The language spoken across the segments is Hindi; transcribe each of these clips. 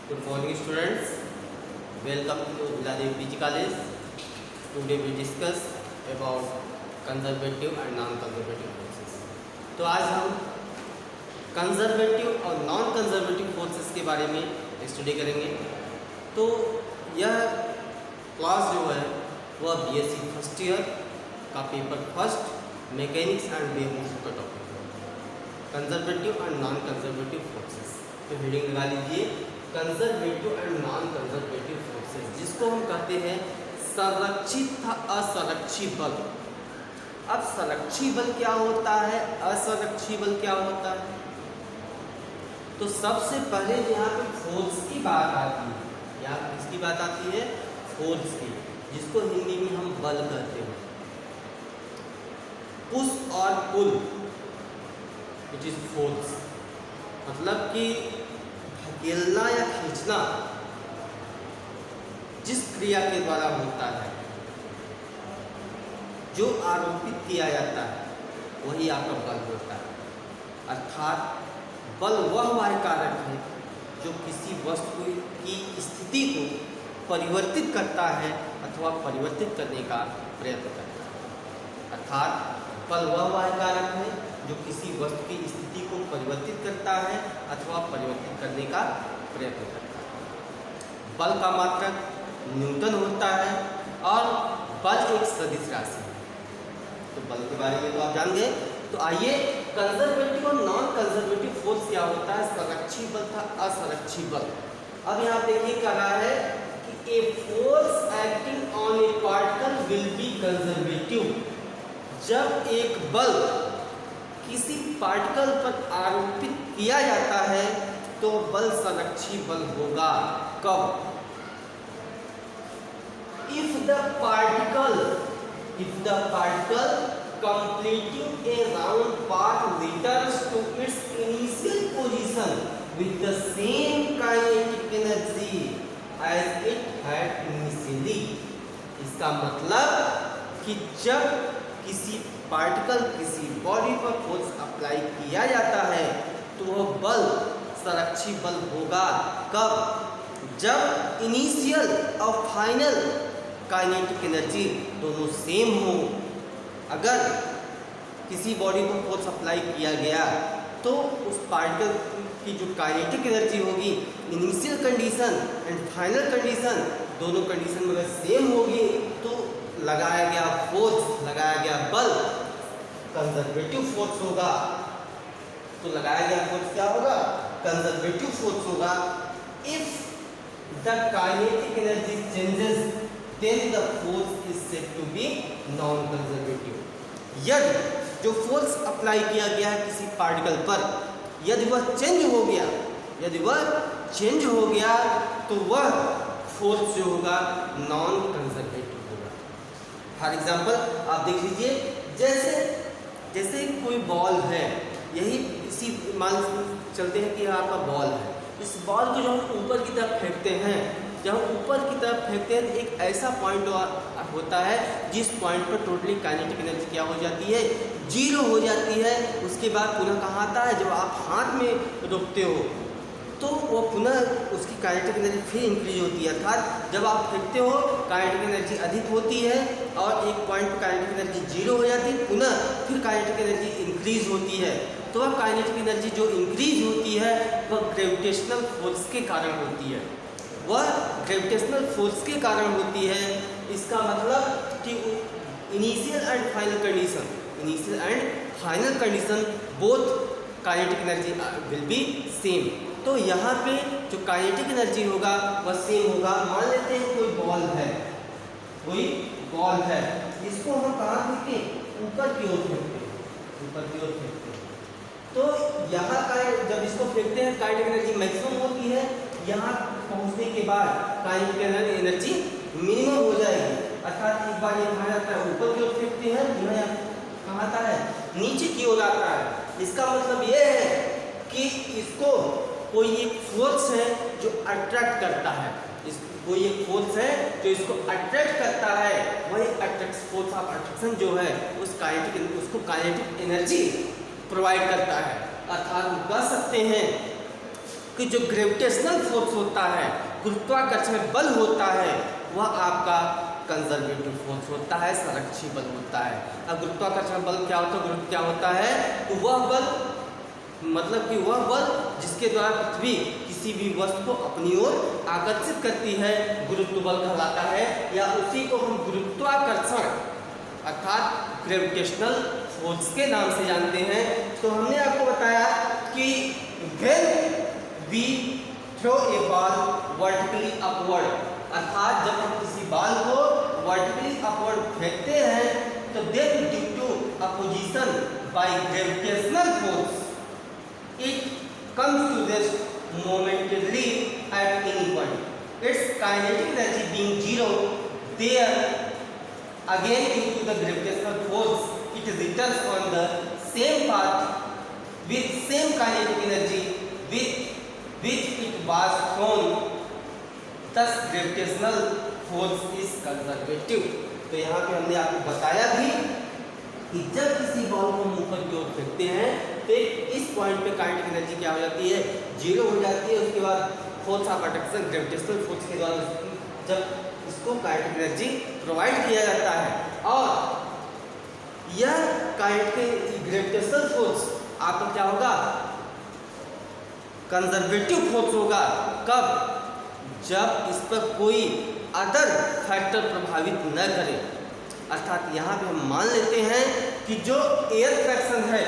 Good morning students. Welcome to Viladev PG College. Today we discuss about conservative and non-conservative forces. तो आज हम कंजर्वेटिव और नॉन कंजर्वेटिव फोर्सेस के बारे में स्टडी करेंगे। तो यह क्लास जो है वह बीएससी फर्स्ट ईयर का पेपर फर्स्ट मैकेनिक्स एंड वेवमोशन का टॉपिक है, conservative and non conservative forces. तो हेडिंग लगा लीजिए conservative and non conservative forces, जिसको हम कहते हैं संरक्षित था असंरक्षित बल। अब संरक्षित बल क्या होता है, असंरक्षित बल क्या होता है? तो सबसे पहले यहाँ पे फोर्स की बात आती है। यहाँ किसकी बात आती है? फोर्स की, जिसको हिंदी में हम बल कहते हैं। पुश और पुल विच इज फोर्स, मतलब कि धकेलना या खींचना जिस क्रिया के द्वारा होता है, जो आरोपित किया जाता है, वही आपका बल होता है। अर्थात बल वह कारक है जो किसी वस्तु की स्थिति को परिवर्तित करता है अथवा परिवर्तित करने का प्रयत्न करता है। अर्थात बल वह कारक है जो किसी वस्तु की स्थिति को परिवर्तित करता है अथवा परिवर्तित करने का प्रयत्न करता है। बल का मात्रक न्यूटन होता है और बल एक सदिश राशि है। तो बल के बारे में तो आप जान गए। तो आइए कंजर्वेटिव और नॉन कंजर्वेटिव फोर्स क्या होता है, संरक्षित बल था असंरक्षित बल। अब यहाँ देखिए क्या रहा है कि a force acting on A particle will be conservative. जब एक बल किसी पार्टिकल पर आरोपित किया जाता है तो बल संरक्षित बल होगा। कब? If the particle completing a round path returns to its initial position with the same kinetic energy as it had initially। इसका मतलब कि जब किसी पार्टिकल किसी बॉडी पर फोर्स अप्लाई किया जाता है तो वह बल संरक्षित बल होगा। कब? जब इनिशियल और फाइनल काइनेटिक एनर्जी दोनों सेम हो। अगर किसी बॉडी पर फोर्स अप्लाई किया गया तो उस पार्टिकल की जो काइनेटिक एनर्जी होगी, initial condition and final condition, दोनों कंडीशन में अगर सेम होगी तो लगाया गया फोर्स, लगाया गया बल कंजर्वेटिव फोर्स होगा। तो लगाया गया फोर्स क्या होगा? कंजर्वेटिव फोर्स होगा। If the kinetic energy changes then the force is said to be non conservative. यदि जो फोर्स अप्लाई किया गया है किसी पार्टिकल पर, यदि वह चेंज हो गया तो वह फोर्स जो होगा नॉन कंजर्वेटिव होगा। फॉर एग्जाम्पल आप देख लीजिए, जैसे कोई बॉल है, यही इसी मान चलते हैं कि आपका बॉल है। इस बॉल को जो हम ऊपर की तरफ फेंकते हैं, जब हम ऊपर की तरफ फेंकते हैं तो एक ऐसा पॉइंट होता है जिस पॉइंट पर टोटली काइनेटिक एनर्जी क्या हो जाती है? जीरो हो जाती है। उसके बाद पुनः कहाँ आता है? जब आप हाथ में रोकते हो तो वो पुनः उसकी काइनेटिक एनर्जी फिर इंक्रीज होती है। अर्थात जब आप फेंकते हो काइनेटिक एनर्जी अधिक होती है और एक पॉइंट पर काइनेटिक एनर्जी जीरो हो जाती है, पुनः फिर काइनेटिक एनर्जी इंक्रीज होती है। तो वह काइनेटिक एनर्जी जो इंक्रीज होती है वह ग्रेविटेशनल फोर्स के कारण होती है। वह ग्रेविटेशनल फोर्स के कारण होती है। इसका मतलब कि initial and final condition both kinetic energy will B same. तो यहाँ पे जो काइनेटिक एनर्जी होगा वह सेम होगा। मान लेते हैं कोई बॉल है, इसको हम कहाँ फेंकते? ऊपर की ओर फेंकते हैं। तो यहाँ का जब इसको फेंकते हैं काइनेटिक एनर्जी मैक्सिमम होती है, यहाँ पहुँचने के बाद काइनेटिक एनर्जी मिनिमम हो जाएगी। अर्थात एक बार ये कहा जाता है ऊपर की ओर फेंकते हैं, यह कहाँ आता है? नीचे की ओर आता है। इसका मतलब ये है कि इसको कोई एक फोर्स है जो अट्रैक्ट करता है, कोई एक फोर्स है जो इसको अट्रैक्ट करता है। वही फोर्स ऑफ अट्रैक्शन जो है उसको काइनेटिक एनर्जी प्रोवाइड करता है। अर्थात हम कह सकते हैं कि जो ग्रेविटेशनल फोर्स होता है, गुरुत्वाकर्षण बल होता है, वह आपका कंजर्वेटिव फोर्स होता है, संरक्षी बल होता है। अब गुरुत्वाकर्षण बल क्या होता है? गुरुत्व क्या होता है? तो वह बल मतलब कि वह बल जिसके द्वारा पृथ्वी किसी भी वस्तु को अपनी ओर आकर्षित करती है, गुरुत्व बल कहलाता है, या उसी को हम गुरुत्वाकर्षण अर्थात ग्रेविटेशनल फोर्स के नाम से जानते हैं। तो हमने आपको बताया कि when we throw a ball vertically upward, अर्थात जब हम किसी बॉल को वर्टिकली अपवर्ड फेंकते हैं तो then due to opposition by gravitational force it comes to rest momentarily at any point. Its kinetic energy being zero, there again due to the gravitational force, it returns on the same path with same kinetic energy with which it was thrown. Thus gravitational force is conservative. तो यहाँ पे हमने आपको बताया भी कि जब किसी बॉल को हम ऊपर की ओर फेंकते हैं तो इस पॉइंट पे काइनेटिक एनर्जी क्या हो जाती है? जीरो हो जाती है। उसके बाद force of attraction gravitational force के द्वारा जब इसको काइनेटिक एनर्जी प्रोवाइड किया जाता है, और यह काइनेटिक ग्रेविटेशनल फोर्स आपका क्या होगा? कंजर्वेटिव फोर्स होगा। कब? जब इस पर कोई अदर फैक्टर प्रभावित न करे। अर्थात यहाँ पे हम मान लेते हैं कि जो एयर फ्रैक्शन है,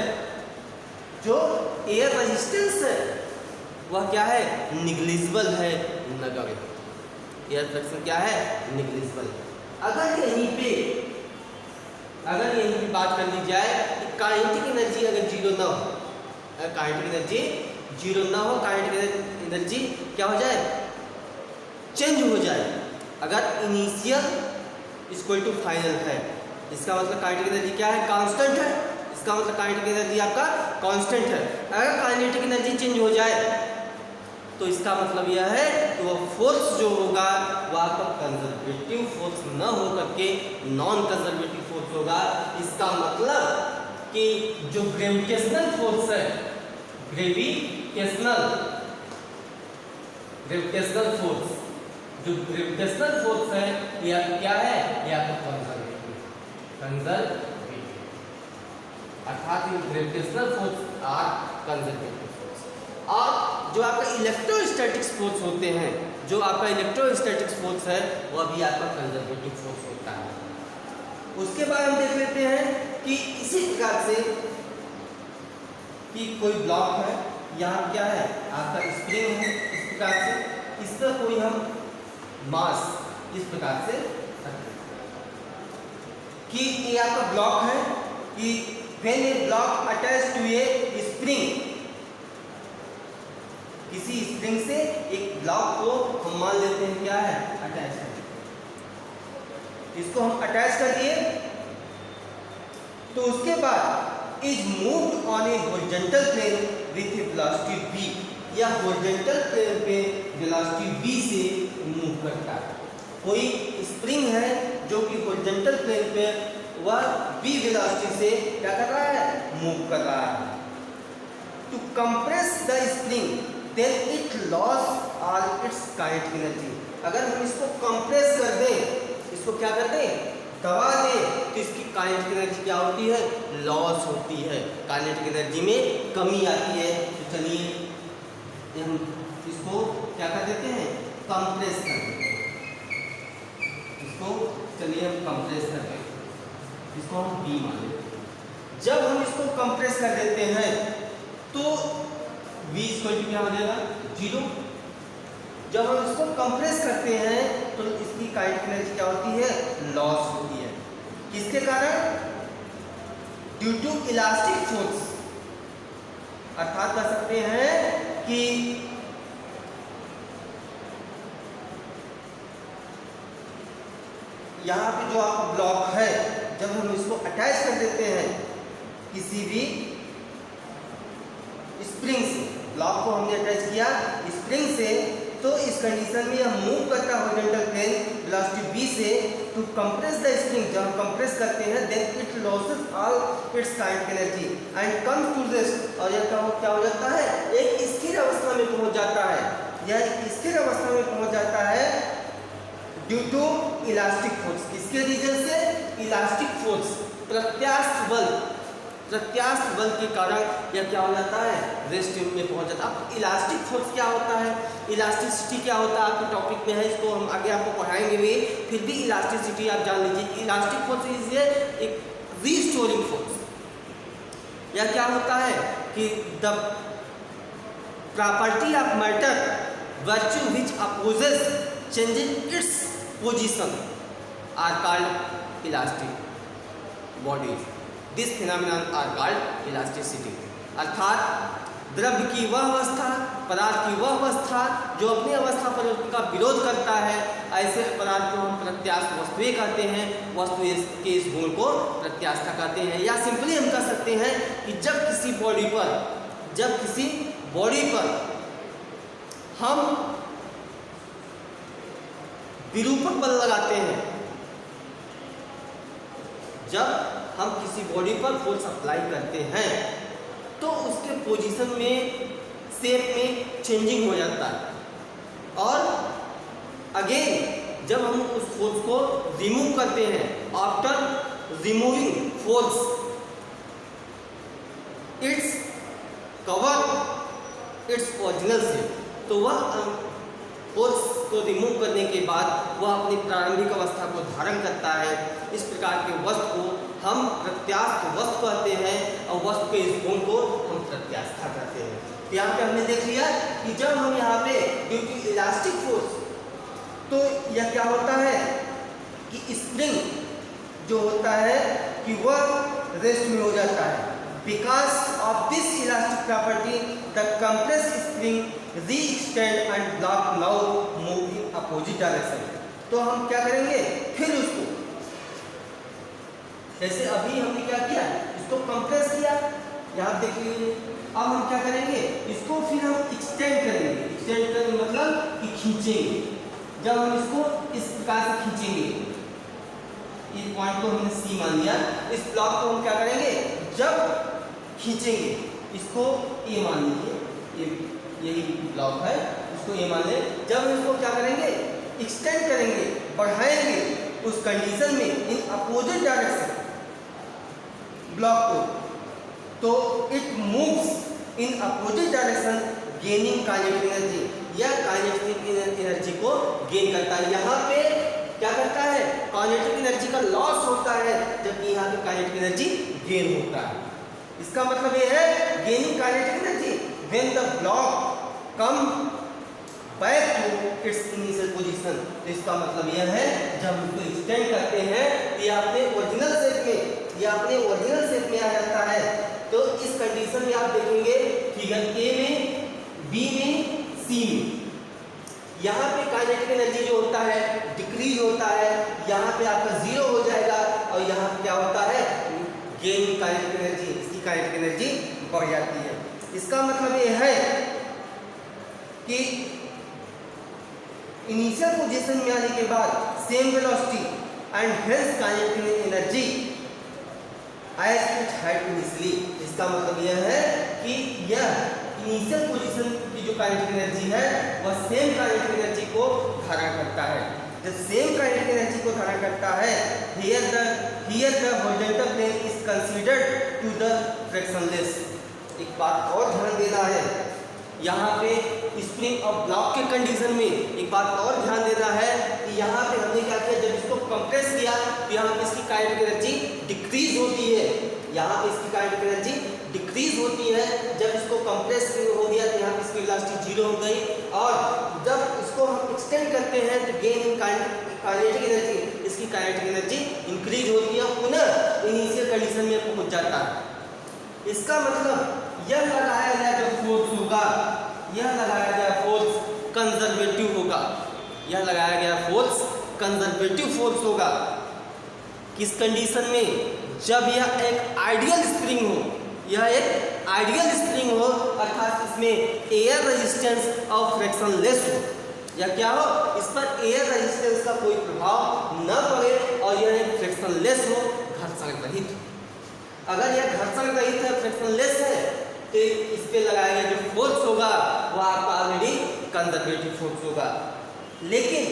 जो एयर रेजिस्टेंस है, वह क्या है? निग्लिजिबल है, नगण्य। एयर फ्रैक्शन क्या है? निग्लिजिबल है। अगर यहीं पे बात कर ली जाए कि काइनेटिक एनर्जी अगर जीरो ना हो, अगर काइनेटिक एनर्जी जीरो ना हो, काइनेटिक एनर्जी क्या हो जाए? चेंज हो जाए। अगर इनिशियल इक्वल टू फाइनल है, इसका मतलब काइनेटिक एनर्जी क्या है? कांस्टेंट है। इसका मतलब काइनेटिक एनर्जी आपका कांस्टेंट है। अगर काइनेटिक एनर्जी चेंज हो जाए तो इसका मतलब यह है कि वो फोर्स जो होगा वह आपका कंजर्वेटिव फोर्स न हो करके नॉन कंजर्वेटिव फोर्स होगा। इसका मतलब कि जो ग्रेविटेशनल फोर्स है, ग्रेविटेशनल फोर्स, जो ग्रेविटेशनल फोर्स है ये क्या है? ये आपका कंजर्वेटिव, अर्थात gravitational force are conservative force. और जो आपका इलेक्ट्रोस्टैटिक्स फोर्स होते हैं, जो आपका इलेक्ट्रोस्टैटिक्स फोर्स है वह भी आपका कंजर्वेटिव फोर्स होता है। उसके बाद हम देख लेते हैं कि इसी प्रकार से कि कोई ब्लॉक है, यहाँ क्या है? आपका स्प्रिंग है। इस प्रकार से इस पर कोई हम मास इस प्रकार से रखते हैं कि ये आपका ब्लॉक है कि when a block attach to a spring, किसी स्प्रिंग से एक ब्लॉक को हम मान लेते हैं क्या है? अटैच है। इसको हम अटैच कर दिए तो उसके बाद is moved on a horizontal plane with a velocity v, या हॉरिजॉन्टल प्लेन पे वेलोसिटी v से मूव करता है। कोई स्प्रिंग है जो कि हॉरिजॉन्टल प्लेन पे वह v वेलोसिटी से क्या कर रहा है? मूव कर रहा है। To compress the spring then it loss all its kinetic energy. अगर हम इसको कंप्रेस कर दें, इसको क्या कर दें? दबा दें, तो इसकी काइनेटिक एनर्जी क्या होती है? लॉस होती है, काइनेटिक एनर्जी में कमी आती है। तो चलिए हम इसको क्या कर देते हैं? कंप्रेस कर देते हैं। इसको चलिए हम कंप्रेस कर देते हैं, इसको हम B मान लेते हैं। जब हम इसको कंप्रेस कर देते हैं तो V इक्वल टू क्या हो जाएगा? 0। जब हम इसको कंप्रेस करते हैं तो इसकी काइनेटिक एनर्जी क्या होती है? लॉस होती है। किसके कारण? Due to elastic force. अर्थात कह सकते हैं कि यहाँ पे जो आपका ब्लॉक है, जब हम इसको अटैच कर देते हैं किसी भी स्प्रिंग से, ब्लॉक को हमने अटैच किया स्प्रिंग से, तो इस कंडीशन में यह मूव करता है हॉरिजॉन्टल प्लेन वेलोसिटी v से टू कंप्रेस द स्प्रिंग। जब हम कंप्रेस करते हैं then it losses all its kinetic energy and comes to rest. और यह क्या हो जाता है, एक स्थिर अवस्था में पहुंच जाता है। यह एक स्थिर अवस्था में पहुंच जाता है ड्यू टू इलास्टिक फोर्स। किसके रीजन से, इलास्टिक फोर्स, प्रत्यास्थ बल के कारण यह क्या हो जाता है, रेस्ट में पहुंच जाता है। अब इलास्टिक फोर्स क्या होता है, इलास्टिसिटी क्या होता है आपके टॉपिक में है, इसको हम आगे आपको पढ़ाएंगे भी, फिर भी इलास्टिसिटी आप जान लीजिए। इलास्टिक फोर्स इज एक रीस्टोरिंग फोर्स। यह क्या होता है कि the property of matter virtue which opposes changing its position are called elastic bodies. This phenomenon are called elasticity. अर्थात द्रव्य की वह अवस्था, पदार्थ की वह अवस्था जो अपनी अवस्था पर उसका विरोध करता है, ऐसे पदार्थ को हम प्रत्यास्थ वस्तुएं कहते हैं। वस्तु के इस गुण को प्रत्यास्था कहते हैं। या सिंपली हम कह सकते हैं कि जब किसी बॉडी पर हम विरूपक बल लगाते हैं, जब हम किसी बॉडी पर फोर्स अप्लाई करते हैं तो उसके पोजीशन में, शेप में चेंजिंग हो जाता है। और अगेन जब हम उस फोर्स को रिमूव करते हैं, after removing force its cover its original shape, तो वह फोर्स को रिमूव करने के बाद वह अपनी प्रारंभिक अवस्था को धारण करता है। इस प्रकार के वस्तु को हम प्रत्यास्थ वस्तु कहते हैं और वस्तु के इस गुण को हम प्रत्यास्था कहते हैं। तो यहाँ पे हमने देख लिया कि जब हम यहाँ पे ड्यू टू इलास्टिक फोर्स, तो यह क्या होता है कि स्प्रिंग जो होता है कि वह रेस्ट में हो जाता है। Because of this elastic property, the compressed spring re-extend and block now move in opposite direction. तो हम क्या करेंगे, फिर उसको जैसे अभी हमने क्या किया, इसको कंप्रेस किया, यहाँ देख लीजिए। अब हम क्या करेंगे, इसको फिर हम एक्सटेंड करेंगे। एक्सटेंड करने मतलब कि खींचेंगे। जब हम इसको इस प्रकार से खींचेंगे, इस पॉइंट को हमने सी मान लिया, इस ब्लॉक को हम क्या करेंगे, जब खींचेंगे इसको ए मान लीजिए, यही ब्लॉक है, इसको ए मान ले। जब हम इसको क्या करेंगे, एक्सटेंड करेंगे, बढ़ाएंगे उस कंडीशन में इन अपोजिट डायरेक्शन ब्लॉक को, तो it moves in opposite direction gaining kinetic energy. यह काइनेटिक एनर्जी को गेन करता है। यहाँ पे क्या करता है, काइनेटिक एनर्जी का लॉस होता है, जबकि यहाँ पे काइनेटिक एनर्जी गेन होता है। इसका मतलब ये है gaining kinetic energy when the block come back to its initial position. तो इसका मतलब यह है जब इसको एक्सटेंड करते हैं ये अपने ओरिजिनल शेप में आ जाता है। तो इस कंडीशन में आप देखेंगे फिगर ए में, बी में, सी में, यहाँ पे काइनेटिक एनर्जी जो होता है डिक्रीज होता है, यहाँ पे आपका जीरो हो जाएगा और यहाँ पे क्या होता है, गेन काइनेटिक एनर्जी, इसकी काइनेटिक एनर्जी बढ़ जाती है। इसका मतलब ये है कि इनिशियल पोजीशन में आने के बाद same velocity and hence kinetic energy as it had initially. इसका मतलब यह है कि यह इनिशियल पोजीशन की जो काइनेटिक एनर्जी है वह सेम काइनेटिक एनर्जी को धारण करता है। जब सेम काइनेटिक एनर्जी को धारण करता है, here the horizontal plane is considered to the fractionless. एक बात और ध्यान देना है, यहाँ पे स्प्रिंग और ब्लॉक के कंडीशन में एक बात और ध्यान देना है कि यहाँ पे हमने क्या किया, जब इसको कंप्रेस किया तो यहाँ पे इसकी काइनेटिक एनर्जी डिक्रीज होती है। यहाँ पे इसकी काइनेटिक एनर्जी डिक्रीज होती है। जब इसको कंप्रेस हो दिया तो यहाँ पे इसकी वेलोसिटी जीरो हो गई, और जब इसको हम एक्सटेंड करते हैं तो गेन इन काइनेटिक एनर्जी, इसकी काइनेटिक एनर्जी इंक्रीज होती है, पुनः इनिशियल कंडीशन में पहुँच जाता है। इसका मतलब यह लगाया गया जो फोर्स होगा, यह लगाया गया फोर्स कंजर्वेटिव होगा। यह लगाया गया फोर्स कंजर्वेटिव फोर्स होगा। किस कंडीशन में, जब यह एक आइडियल स्प्रिंग हो, यह एक आइडियल स्प्रिंग हो, अर्थात इसमें एयर रेजिस्टेंस और फ्रिक्शनलेस हो। या क्या हो, इस पर एयर रेजिस्टेंस का कोई प्रभाव न पड़े और यह फ्रिक्शनलेस हो, घर्षण रहित। अगर यह घर्षण रहित है, फ्रिक्शनलेस है, तो इस पे लगाया गया जो फोर्स होगा वो आपका ऑलरेडी कंजर्वेटिव फोर्स होगा। लेकिन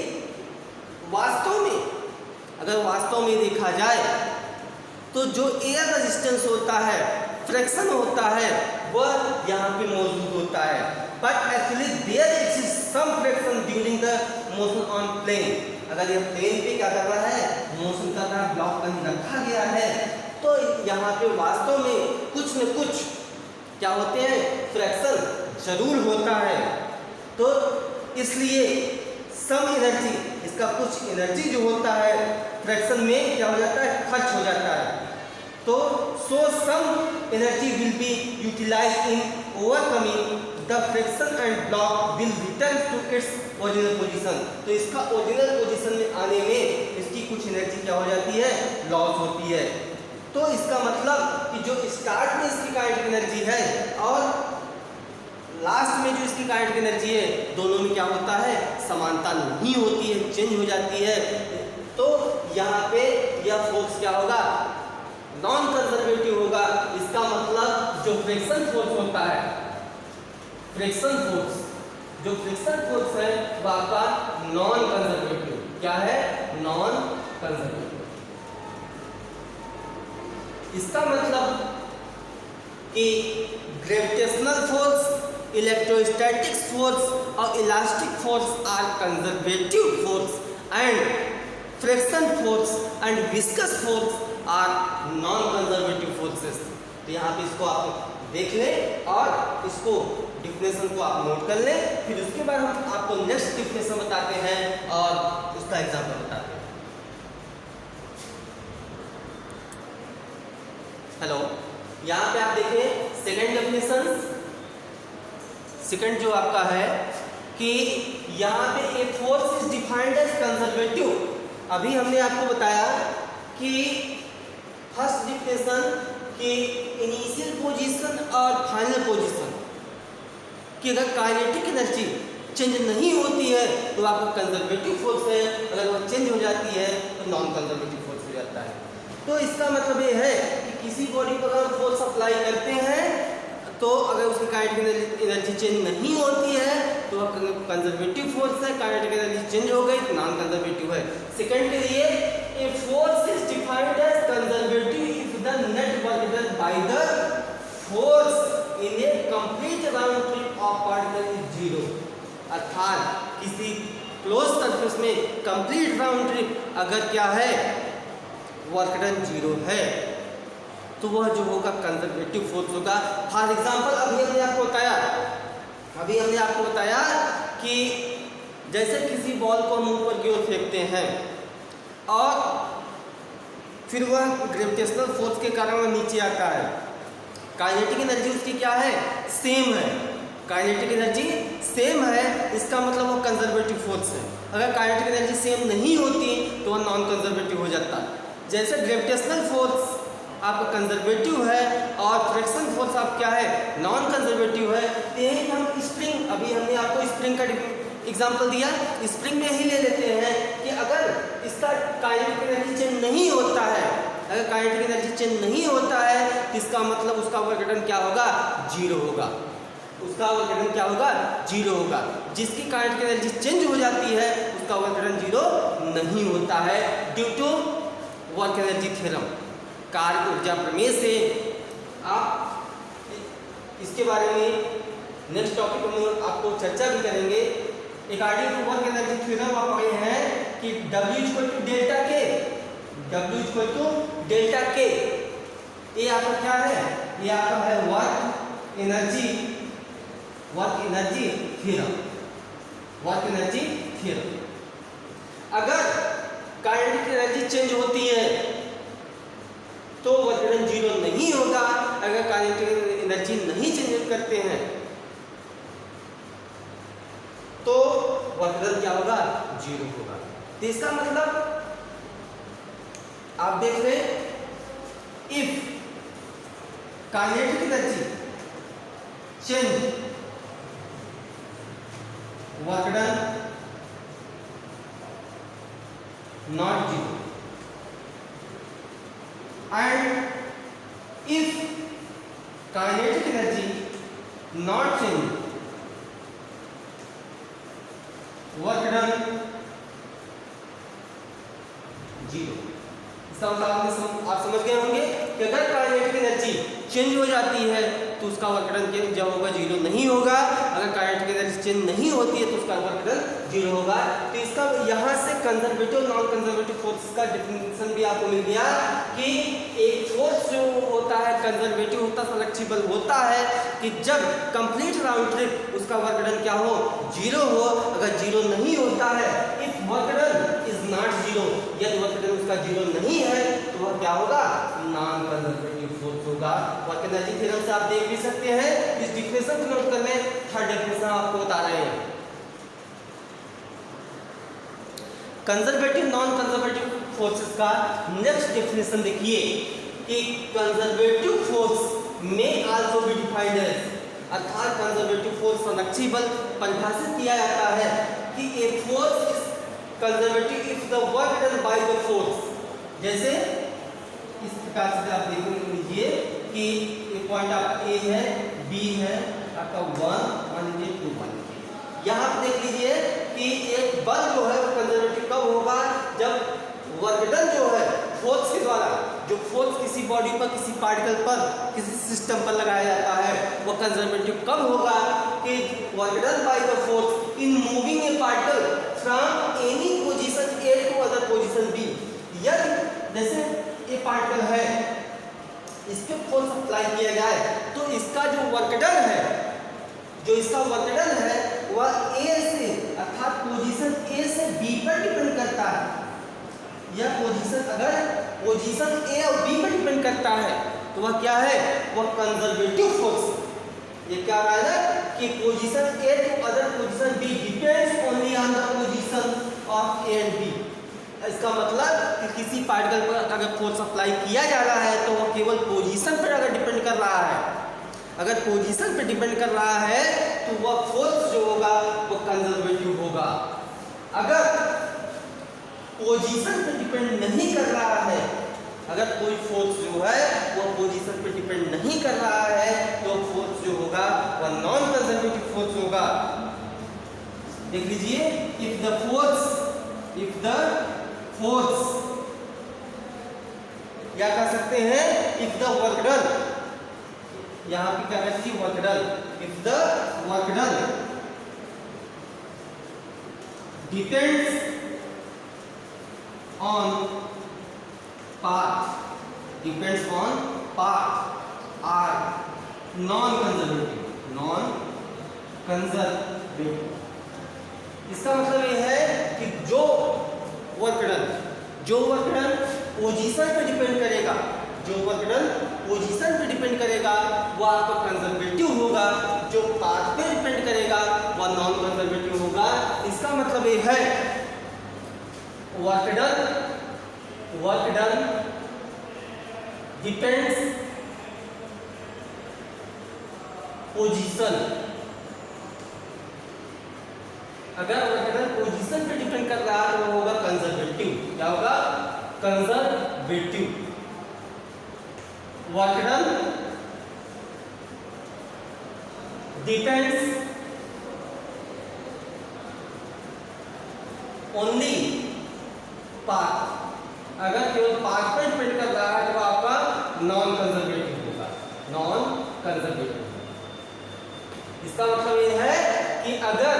वास्तव में, अगर वास्तव में देखा जाए तो जो एयर रेजिस्टेंस होता है, फ्रिक्शन होता है, वह यहाँ पे मौजूद होता है। But actually there exist some friction during the motion on plane. अगर यह प्लेन पे क्या कर रहा है, मोशन कर रहा है, ब्लॉक कहीं रखा गया है, तो यहाँ पे वास्तव में कुछ न कुछ क्या होते हैं, फ्रिक्शन जरूर होता है। तो इसलिए सम एनर्जी, इसका कुछ एनर्जी जो होता है फ्रिक्शन में क्या हो जाता है, खर्च हो जाता है। तो so some energy will be utilized in overcoming the friction and block will return to its original position. तो इसका ओरिजिनल पोजीशन में आने में इसकी कुछ एनर्जी क्या हो जाती है, लॉस होती है। तो इसका मतलब कि जो स्टार्ट में इसकी काइनेटिक एनर्जी है और लास्ट में जो इसकी काइनेटिक एनर्जी है, दोनों में क्या होता है, समानता नहीं होती है, चेंज हो जाती है। तो यहाँ पे यह फोर्स क्या होगा, नॉन कंजर्वेटिव होगा। इसका मतलब जो फ्रिक्शन फोर्स होता है, फ्रिक्शन फोर्स, जो फ्रिक्शन फोर्स है वह आपका नॉन कंजर्वेटिव, क्या है, नॉन कंजर्वेटिव। इसका मतलब कि ग्रेविटेशनल फोर्स, इलेक्ट्रोस्टैटिक्स फोर्स और elastic force are conservative force and friction force and viscous force are non conservative forces. तो यहाँ पे इसको आप देख लें और इसको डिफिनेशन को आप नोट कर लें, फिर उसके बाद हम आपको नेक्स्ट डिफिनेशन बताते हैं और उसका एग्जाम्पल बताते हैं। हेलो, यहाँ पे आप देखें सेकंड डेफिनेशन, सेकंड जो आपका है कि यहाँ पे a force is defined as conservative. अभी हमने आपको बताया कि फर्स्ट डिफिनेशन कि इनिशियल पोजीशन और फाइनल पोजीशन कि अगर काइनेटिक एनर्जी चेंज नहीं होती है तो आपका कंजर्वेटिव फोर्स है, अगर वो चेंज हो जाती है तो नॉन कंजर्वेटिव फोर्स हो जाता है। तो इसका मतलब ये है कि किसी बॉडी पर अगर फोर्स अप्लाई करते हैं तो अगर उसकी काइनेटिक एनर्जी चेंज नहीं होती है तो वह कंजर्वेटिव फोर्स है, काइनेटिक एनर्जी चेंज हो गई तो नॉन कंजर्वेटिव है। सेकंड के लिए a force is defined as conservative if the net work done by the force in a complete round trip of particle is zero. अर्थात किसी क्लोज सरफेस में कंप्लीट राउंड ट्रिप अगर क्या है, वर्क डन जीरो है, तो वह जो होगा कंजर्वेटिव फोर्स होगा। फॉर एग्जांपल अभी हमने आपको बताया कि जैसे किसी बॉल को हम ऊपर की ओर फेंकते हैं और फिर वह ग्रेविटेशनल फोर्स के कारण वह नीचे आता है, काइनेटिक एनर्जी उसकी क्या है, सेम है, काइनेटिक एनर्जी सेम है, इसका मतलब वो कंजर्वेटिव फोर्स है। अगर काइनेटिक एनर्जी सेम नहीं होती तो वह नॉन कंजर्वेटिव हो जाता। जैसे ग्रेविटेशनल फोर्स आपका कंजर्वेटिव है और फ्रिक्शन फोर्स आप क्या है, नॉन कंजर्वेटिव है। यही हम स्प्रिंग, अभी हमने आपको स्प्रिंग का एग्जांपल दिया, स्प्रिंग में ही ले लेते हैं कि अगर इसका काइनेटिक एनर्जी चेंज नहीं होता है, अगर काइनेटिक एनर्जी चेंज नहीं होता है तो इसका मतलब उसका वर्क डन क्या होगा, जीरो होगा, उसका वर्क डन क्या होगा, जीरो होगा। जिसकी काइनेटिक एनर्जी चेंज हो जाती है उसका वर्क डन जीरो नहीं होता है due to work energy theorem, कार्य ऊर्जा प्रमेय से। आप इसके बारे में नेक्स्ट टॉपिक में आपको चर्चा भी करेंगे। According to work energy theorem आप पढ़े हैं कि W equal to delta K, W equal to delta K, ये आपका क्या है, ये आपका है work energy theorem, work energy theorem. अगर काइनेटिक एनर्जी चेंज होती है तो वर्क डन जीरो नहीं होगा, अगर काइनेटिक एनर्जी नहीं चेंज करते हैं तो वर्क डन क्या होगा, जीरो होगा। तो इसका मतलब आप देख रहे हैं if kinetic energy change, work done not zero. And if kinetic energy not change, work done zero. इसका मतलब आप समझ गए होंगे कि अगर काइनेटिक एनर्जी चेंज हो जाती है तो उसका वर्क डन क्या होगा, जीरो नहीं होगा। अगर काइनेटिक एनर्जी चेंज नहीं होती है तो उसका वर्क डन जीरो होगा। तो इसका यहाँ से कंजर्वेटिव नॉन कंजर्वेटिव फोर्स का डिफिनेशन भी आपको मिल गया कि एक फोर्स जो होता है कंजर्वेटिव होता है, फ्लेक्सिबल होता है कि जब कंप्लीट राउंड ट्रिप उसका वर्क डन क्या हो, जीरो हो। अगर जीरो नहीं होता है, if work done is not zero, यदि वर्क डन उसका जीरो नहीं है तो वह क्या होगा, नॉन कंजर्वेटिव फोर्स होगा। वर्क एनर्जी थ्योरम से आप देख भी सकते हैं। इस डिफिनेशन को नोट कर लें, थर्ड डिफिनेशन आपको बता रहे हैं। कंजर्वेटिव नॉन कंजर्वेटिव फोर्सेस का नेक्स्ट डिफिनेशन देखिए कि कंजर्वेटिव फोर्स में आल्सो बी डिफाइंड एज, अर्थात कंजर्वेटिव फोर्स फ्लेक्सिबल परिभाषित किया जाता है कि ए force is conservative if the work done by the force. जैसे इस प्रकार से आप देख लीजिए कि एक पॉइंट आपका ए है, बी है, आपका 1 मान लीजिए 2 मान लीजिए। यहाँ पे देख लीजिए कि एक बल जो है वो कंजर्वेटिव कब होगा, जब वर्क डन जो है फोर्स के द्वारा, जो फोर्स किसी बॉडी पर, किसी पार्टिकल पर, किसी सिस्टम पर लगाया जाता है, वो कंजर्वेटिव कब होगा कि work done by the force in moving a particle from any position A to other position B. यदि जैसे ये पार्टिकल है, इसके फोर्स अप्लाई किया जाए तो इसका जो वर्क डन है, जो इसका वर्क डन है वह ए से, अर्थात पोजीशन ए से बी पर डिपेंड करता है। यह पोजीशन अगर पोजीशन ए और बी पर डिपेंड करता है तो वह क्या है, वह कंजर्वेटिव फोर्स। ये क्या रहा है कि position A to other position B depends only on the position of A and B. इसका मतलब कि किसी पार्टिकल पर अगर फोर्स अप्लाई किया जा रहा है तो वह केवल पोजीशन पर अगर डिपेंड कर रहा है, अगर पोजीशन पर डिपेंड कर रहा है तो वह फोर्स जो होगा वो कंजर्वेटिव होगा। अगर पोजीशन पर डिपेंड नहीं कर रहा है, अगर कोई फोर्स जो है वो पोजीशन पर डिपेंड नहीं कर रहा है तो फोर्स जो होगा वह नॉन कंजर्वेटिव फोर्स होगा। देख लीजिए, इफ द फोर्स क्या कर सकते हैं, इफ द वर्क डन, यहां पे क्या कहते हैं, work done, if the work done depends on path, depends on path are non conservative. इसका मतलब यह है कि जो वर्क डन पोजीशन पे डिपेंड करेगा, जो वर्क डन पोजीशन पे डिपेंड करेगा वो आपका कंजर्वेटिव होगा, जो पाथ पे डिपेंड करेगा वह नॉन कंजर्वेटिव होगा। इसका मतलब ये है वर्क डन डिपेंड्स पोजीशन। अगर वर्क डन पोजीशन पे डिपेंड कर रहा है तो वो होगा कंजर्वेटिव। क्या होगा, conservative. Work done depends only path, अगर केवल पाथ पर डिपेंड कर रहा है तो आपका नॉन कंजर्वेटिव होगा, नॉन कंजर्वेटिव। इसका मतलब यह है कि अगर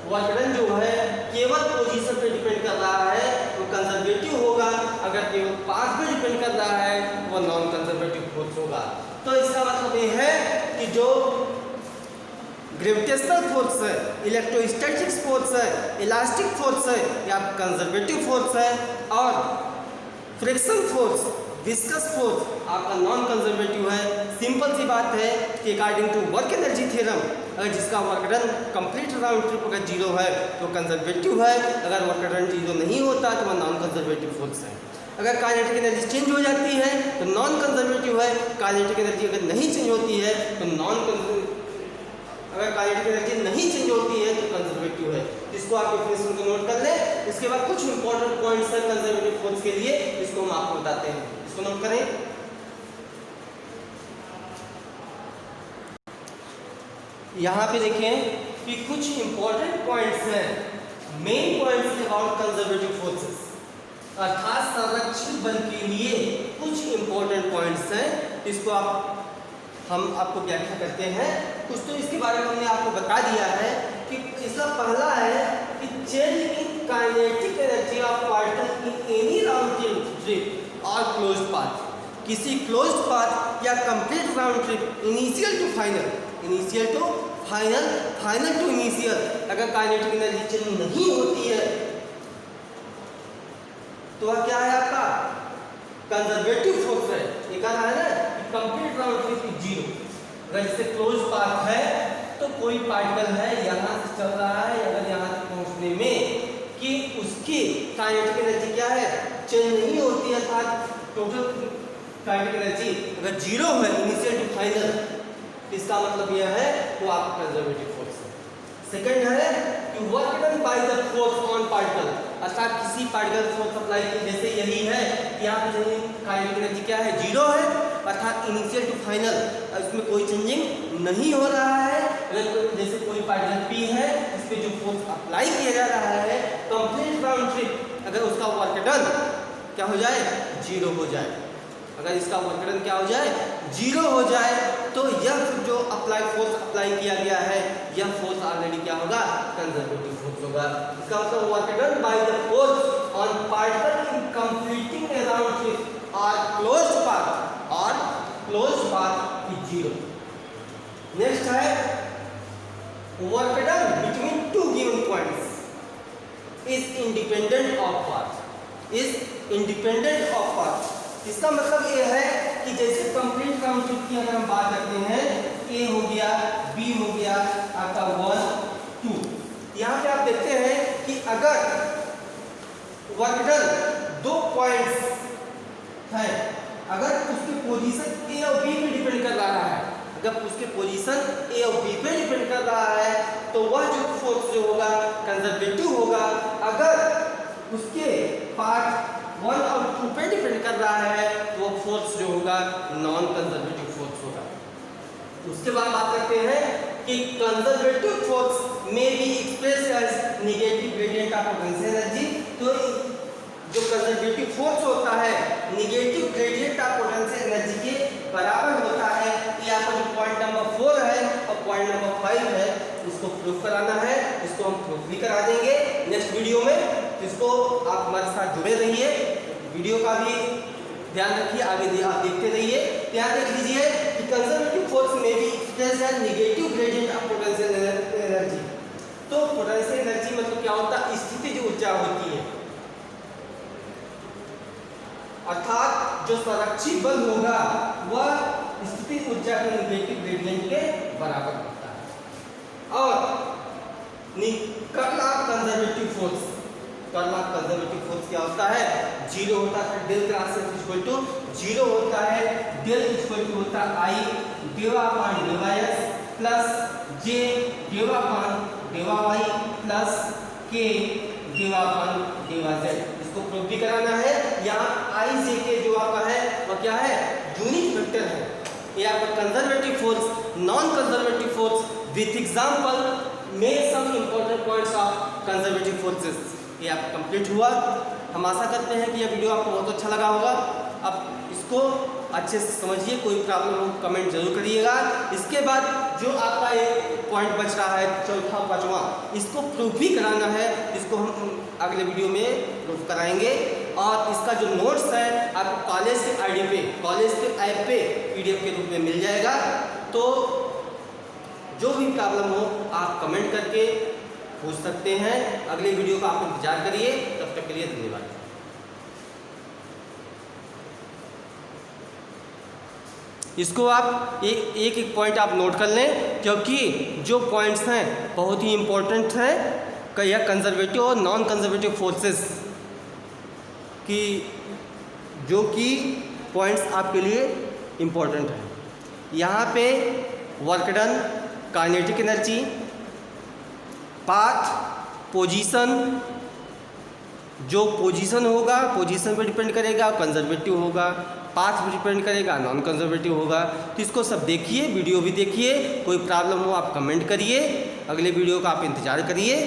वर्क डन जो है केवल पोजीशन पे डिपेंड कर रहा है तो कंजर्वेटिव होगा, अगर केवल पाथ पे डिपेंड कर रहा है वो नॉन कंजर्वेटिव फोर्स होगा। तो इसका मतलब ये है कि जो ग्रेविटेशनल फोर्स है, इलेक्ट्रोस्टैटिक फोर्स है, इलास्टिक फोर्स है, या कंजर्वेटिव फोर्स है, और फ्रिक्शन फोर्स, विस्कस फोर्स आपका नॉन कंजर्वेटिव है। सिंपल सी बात है कि according to work energy theorem, अगर जिसका work done complete round trip अगर जीरो है तो कंजर्वेटिव है, अगर वर्क डन जीरो नहीं होता तो वह नॉन कंजर्वेटिव फोर्स है। अगर काइनेटिक एनर्जी चेंज हो जाती है तो नॉन कंजर्वेटिव है, काइनेटिक एनर्जी अगर नहीं चेंज होती है तो अगर काइनेटिक एनर्जी नहीं चेंज होती है तो कंजर्वेटिव है। इसको आप डेफिनेशन को नोट कर लें। इसके बाद कुछ इंपॉर्टेंट पॉइंट्स हैं कंजर्वेटिव फोर्स के लिए, इसको हम आपको बताते हैं। इसको नोट करें। यहाँ पे देखें कि कुछ इंपॉर्टेंट पॉइंट्स हैं, main points about conservative forces, अर्थात संरक्षित बल के लिए कुछ इंपॉर्टेंट पॉइंट्स हैं। इसको हम आपको व्याख्या करते हैं। कुछ तो इसके बारे में हमने आपको बता दिया है कि इसका पहला है कि change in kinetic energy of particle in any round trip और क्लोज्ड पाथ। किसी क्लोज्ड पाथ या complete round trip initial to final, initial to final, final to initial अगर काइनेटिक एनर्जी चेंज नहीं होती है तो वह क्या है आपका कंजर्वेटिव फोर्स है। ये कहा है ना कि complete round trip is zero. अगर जैसे क्लोज पाथ है तो कोई पार्टिकल है यहाँ से चल रहा है, अगर यहाँ तक पहुँचने में कि उसकी काइनेटिक एनर्जी क्या है चेंज नहीं होती है, अर्थात टोटल काइनेटिक एनर्जी अगर जीरो है इनिशियल टू फाइनल, इसका मतलब यह है वो आपका कंजर्वेटिव फोर्स है। सेकंड है कि work done by the force on particle, अर्थात किसी पार्टिकल फोर्स अप्लाई की, जैसे यही है कि यहाँ पे काइनेटिक एनर्जी क्या है जीरो है, अर्थात इनिशियल टू फाइनल इसमें कोई चेंजिंग नहीं हो रहा है। अगर जैसे कोई पार्टिकल P है इस पे जो फोर्स अप्लाई किया जा रहा है कंप्लीट राउंड ट्रिप, अगर उसका वर्क डन क्या हो जाए जीरो हो जाए, अगर इसका वर्क डन क्या हो जाए जीरो हो जाए तो यह जो फोर्स अप्लाई किया गया है यह फोर्स ऑलरेडी क्या होगा कंजर्वेटिव फोर्स होगा। इसका मतलब work done by the force on particle in completing a round trip और closed path is zero. Next है work done between two given points is independent of path, is independent of path. इसका मतलब ये है कि जैसे कंप्लीट राउंड ट्रिप की अगर हम बात करते हैं, ए हो गया, बी हो गया, आपका 1 2, यहाँ पे आप देखते हैं कि अगर वर्क डन दो पॉइंट्स हैं, अगर उसके पोजीशन ए और बी पे डिपेंड कर रहा है, अगर उसके पोजीशन ए और बी पे डिपेंड कर रहा है तो वह जो फोर्स जो होगा कंजर्वेटिव होगा। अगर उसके पार्ट 1 और 2 पे डिपेंड कर रहा है तो वो फोर्स जो होगा नॉन कंजर्वेटिव फोर्स होगा। उसके बाद बात करते हैं कि कंजर्वेटिव फोर्स में be expressed as negative gradient of potential energy. तो जो कंजर्वेटिव फोर्स होता है negative gradient of potential energy के बराबर होता है। ये आपका जो पॉइंट नंबर 4 है और पॉइंट नंबर 5 है इसको प्रूव कराना है, इसको हम प्रूव भी करा देंगे नेक्स्ट वीडियो में। इसको आप हमारे साथ जुड़े रहिए, वीडियो का भी ध्यान रखिए, आगे आप देखते रहिए। यहाँ देख लीजिए कि कंजर्वेटिव फोर्स में भी एक्सप्रेस है negative gradient of potential energy. तो पोटेंशियल एनर्जी मतलब क्या होता है स्थितिज ऊर्जा होती है, अर्थात जो संरक्षित बल होगा वह स्थितिज ऊर्जा के नेगेटिव ग्रेडियंट के बराबर होता है। और curl of conservative force, curl of conservative force क्या होता है जीरो होता है। Del cross F equal to zero होता है, डेल इक्वल टू होता है I dow upon dow X plus J dow upon dow Y plus K dow upon dow Z. इसको प्रूव भी कराना है। यहाँ आई जे के जो आपका है वह क्या है यूनिट वेक्टर है। ये आपका conservative force, non conservative force with example में some important points of conservative forces. ये आपका कंप्लीट हुआ। हम आशा करते हैं कि यह वीडियो आपको बहुत अच्छा लगा होगा। अब इसको अच्छे से समझिए, कोई प्रॉब्लम हो कमेंट जरूर करिएगा। इसके बाद जो आपका एक पॉइंट बच रहा है चौथा पांचवा, इसको प्रूफ भी कराना है, इसको हम अगले वीडियो में प्रूफ कराएंगे। और इसका जो नोट्स है आपको कॉलेज के आईडी पे, कॉलेज के ऐप पे PDF के रूप में मिल जाएगा। तो जो भी प्रॉब्लम हो आप कमेंट करके पूछ सकते हैं। अगले वीडियो का आप इंतजार करिए। तब तक के लिए धन्यवाद। इसको आप एक एक पॉइंट आप नोट कर लें, क्योंकि जो पॉइंट्स हैं बहुत ही इम्पोर्टेंट हैं। यह कंजर्वेटिव और नॉन कंजर्वेटिव फोर्सेस की जो कि पॉइंट्स आपके लिए इम्पोर्टेंट हैं। यहाँ पे work done, kinetic energy, path, position, जो पोजीशन होगा पोजीशन पे डिपेंड करेगा, कंजर्वेटिव होगा, पाथ पे डिपेंड करेगा, नॉन कंजर्वेटिव होगा। तो इसको सब देखिए, वीडियो भी देखिए, कोई प्रॉब्लम हो आप कमेंट करिए, अगले वीडियो का आप इंतज़ार करिए।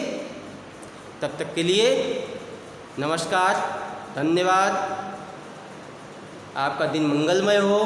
तब तक के लिए नमस्कार, धन्यवाद, आपका दिन मंगलमय हो।